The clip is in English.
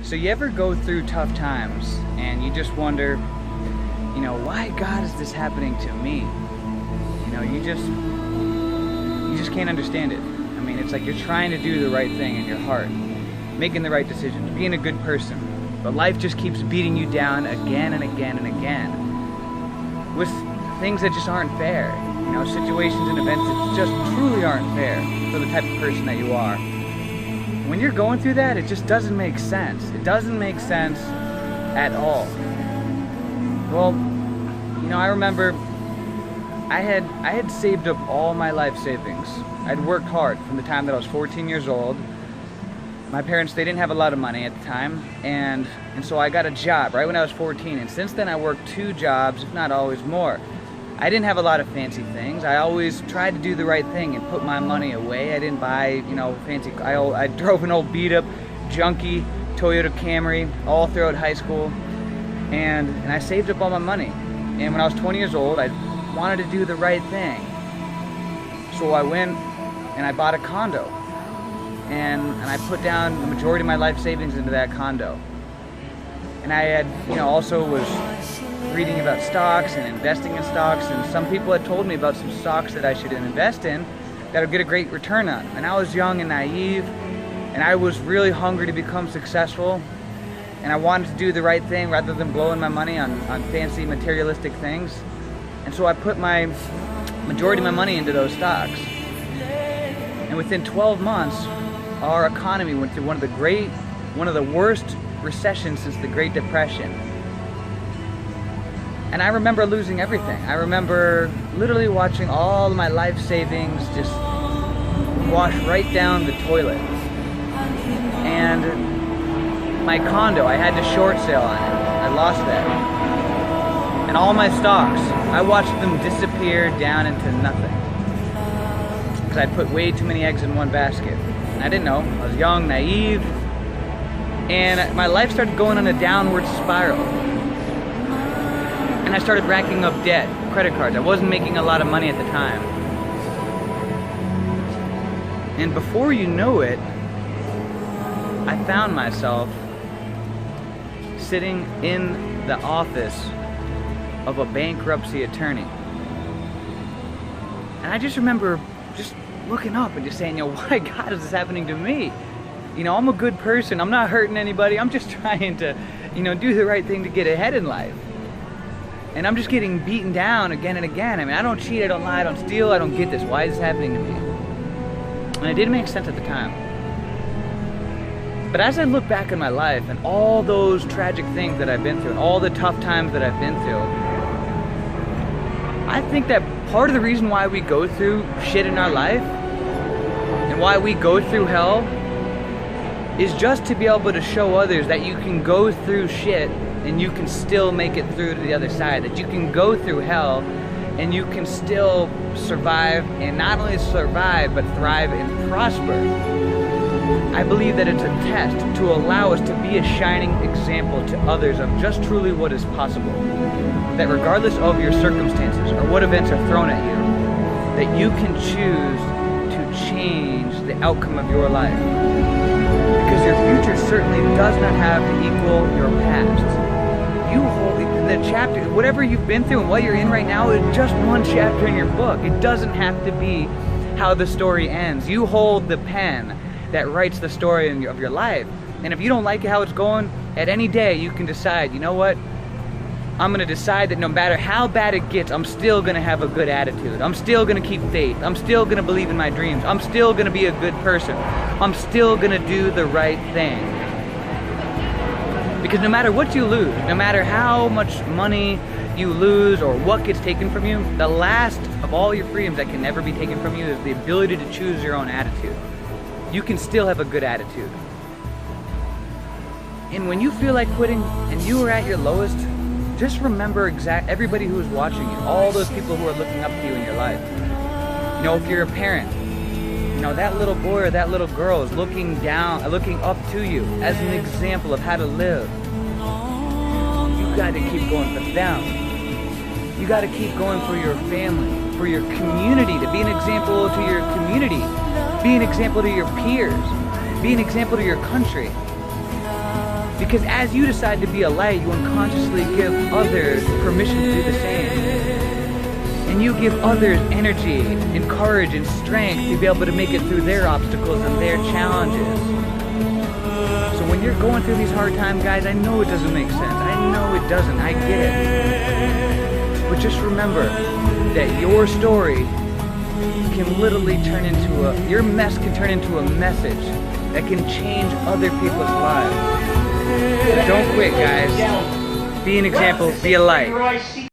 So you ever go through tough times and you just wonder, why God is this happening to me? You just can't understand it. I mean, it's like you're trying to do the right thing in your heart, making the right decisions, being a good person, but life just keeps beating you down again and again and again with things that just aren't fair. Situations and events that just truly aren't fair for the type of person that you are. When you're going through that, it just doesn't make sense. It doesn't make sense at all. Well, I remember I had saved up all my life savings. I'd worked hard from the time that I was 14 years old. My parents, they didn't have a lot of money at the time, and so I got a job right when I was 14, and since then I worked 2 jobs, if not always more. I didn't have a lot of fancy things. I always tried to do the right thing and put my money away. I didn't buy, fancy. I drove an old beat-up, junky Toyota Camry all throughout high school, and I saved up all my money. And when I was 20 years old, I wanted to do the right thing. So I went and I bought a condo, and I put down the majority of my life savings into that condo. And I had, also was reading about stocks and investing in stocks, and some people had told me about some stocks that I should invest in that would get a great return on. And I was young and naive, and I was really hungry to become successful, and I wanted to do the right thing rather than blowing my money on fancy materialistic things. And so I put my majority of my money into those stocks. And within 12 months, our economy went through one of the worst recessions since the Great Depression. And I remember losing everything. I remember literally watching all my life savings just wash right down the toilet. And my condo, I had to short sale on it. I lost that. And all my stocks, I watched them disappear down into nothing. Because I put way too many eggs in one basket. And I didn't know. I was young, naive, and my life started going on a downward spiral. And I started racking up debt, credit cards. I wasn't making a lot of money at the time. And before you know it, I found myself sitting in the office of a bankruptcy attorney. And I just remember just looking up and just saying, why God is this happening to me? I'm a good person. I'm not hurting anybody. I'm just trying to, do the right thing to get ahead in life. And I'm just getting beaten down again and again. I mean, I don't cheat, I don't lie, I don't steal, I don't get this. Why is this happening to me? And it didn't make sense at the time. But as I look back in my life and all those tragic things that I've been through and all the tough times that I've been through, I think that part of the reason why we go through shit in our life and why we go through hell is just to be able to show others that you can go through shit and you can still make it through to the other side, that you can go through hell and you can still survive, and not only survive but thrive and prosper. I believe that it's a test to allow us to be a shining example to others of just truly what is possible. That regardless of your circumstances or what events are thrown at you, that you can choose to change the outcome of your life. Because your future certainly does not have to equal your past. You hold the chapter, whatever you've been through and what you're in right now is just one chapter in your book. It doesn't have to be how the story ends. You hold the pen that writes the story of your life. And if you don't like how it's going, at any day you can decide, you know what? I'm going to decide that no matter how bad it gets, I'm still going to have a good attitude. I'm still going to keep faith. I'm still going to believe in my dreams. I'm still going to be a good person. I'm still going to do the right thing. Because no matter what you lose, no matter how much money you lose or what gets taken from you, the last of all your freedoms that can never be taken from you is the ability to choose your own attitude. You can still have a good attitude. And when you feel like quitting and you are at your lowest, just remember everybody who is watching you, all those people who are looking up to you in your life. If you're a parent, that little boy or that little girl is looking up to you as an example of how to live. You got to keep going for them. You got to keep going for your family, for your community, to be an example to your community, be an example to your peers, be an example to your country. Because as you decide to be a light, you unconsciously give others permission to do the same. And you give others energy and courage and strength to be able to make it through their obstacles and their challenges. So when you're going through these hard times, guys, I know it doesn't make sense. I know it doesn't. I get it. But just remember that your story can literally turn into your mess can turn into a message that can change other people's lives. So don't quit, guys. Be an example. Be a light.